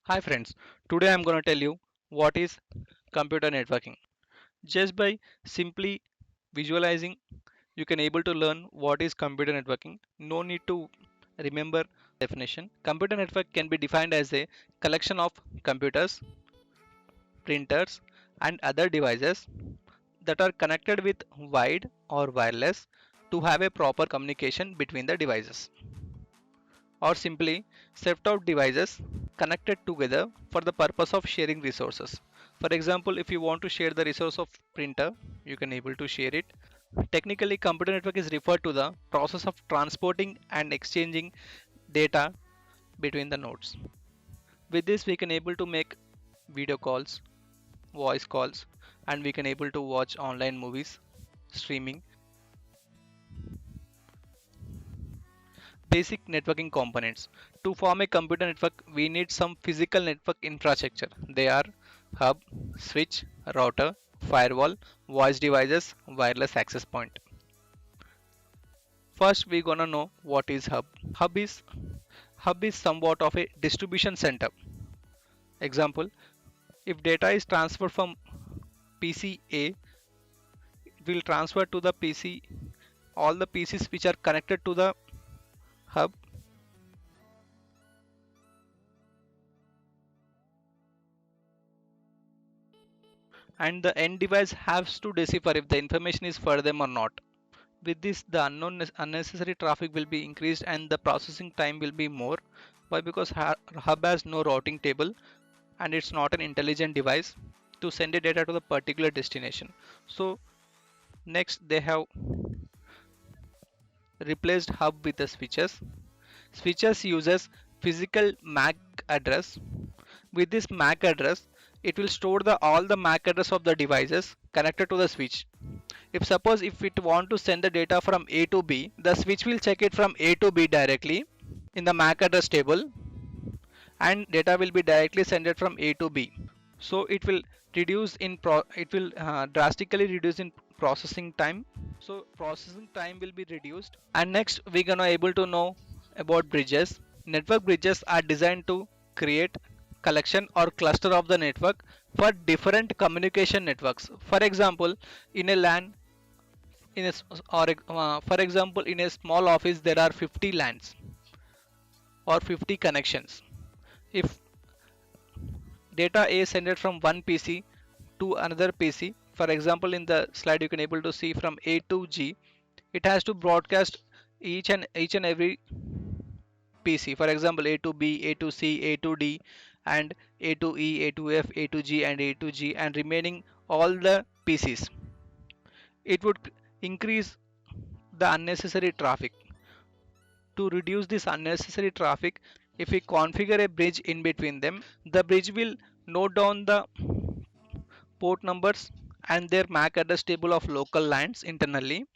Hi friends, today I'm going to tell you what is computer networking. Just by simply visualizing, you can able to learn what is computer networking. No need to remember definition. Computer network can be defined as a collection of computers, printers and other devices that are connected with wired or wireless to have a proper communication between the devices, or simply set of devices connected together for the purpose of sharing resources. For example, if you want to share the resource of printer, you can able to share it. Technically, computer network is referred to the process of transporting and exchanging data between the nodes. With this, we can able to make video calls, voice calls, and we can able to watch online movies, streaming. Basic networking components. To form a computer network, we need some physical network infrastructure. They are hub, switch, router, firewall, voice devices, wireless access point. First, we're gonna know what is hub. Hub is somewhat of a distribution center. Example: if data is transferred from PC A, it will transfer to the PC. All the PCs which are connected to the hub, and the end device has to decipher if the information is for them or not. With this, the unnecessary traffic will be increased and the processing time will be more. Why? Because hub has no routing table and it's not an intelligent device to send the data to the particular destination. So next they have replaced hub with the switches. Switches uses physical MAC address. With this MAC address, it will store the all the MAC address of the devices connected to the switch. If it want to send the data from A to B, the switch will check it from A to B directly in the MAC address table, and data will be directly sent it from A to B. So it will drastically reduce in processing time. So processing time will be reduced. And next we're gonna able to know about bridges. Network bridges are designed to create collection or cluster of the network for different communication networks. For example, in a LAN, in a, for example, in a small office there are 50 LANs or 50 connections. If data is sent from one PC to another PC, for example, in the slide you can able to see from A to G, it has to broadcast each and every PC. For example, A to B, A to C, A to D, and A to E, A to F, A to G, and A to G, and remaining all the PCs. It would increase the unnecessary traffic. To reduce this unnecessary traffic, if we configure a bridge in between them, the bridge will note down the port numbers and their MAC address table of local lines internally.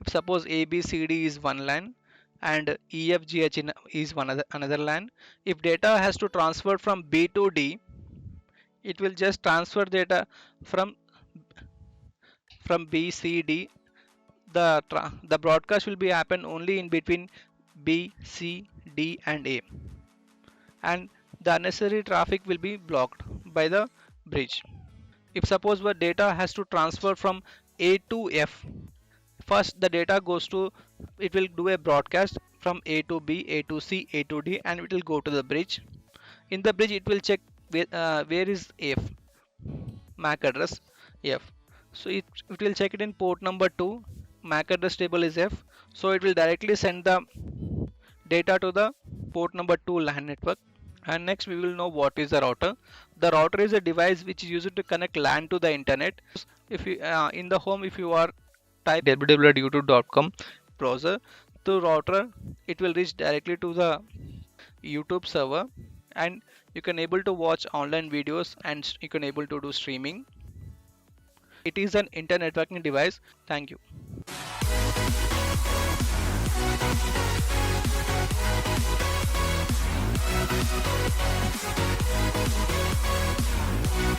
If suppose ABCD is one line and EFGH is another line, if data has to transfer from B to D, it will just transfer data from B C D. The broadcast will be happen only in between B, C, D, and A, and the unnecessary traffic will be blocked by the bridge. If suppose the data has to transfer from A to F, first the data goes to, it will do a broadcast from A to B, A to C, A to D, and it will go to the bridge. In the bridge it will check where is F, MAC address F. So it will check it in port number 2, MAC address table is F. So it will directly send the data to the port number 2 LAN network. And next we will know what is the router. The router is a device which is used to connect LAN to the internet. If you in the home, if you are type www.youtube.com browser to router, it will reach directly to the YouTube server, and you can able to watch online videos and you can able to do streaming. It is an internet networking device. Thank you.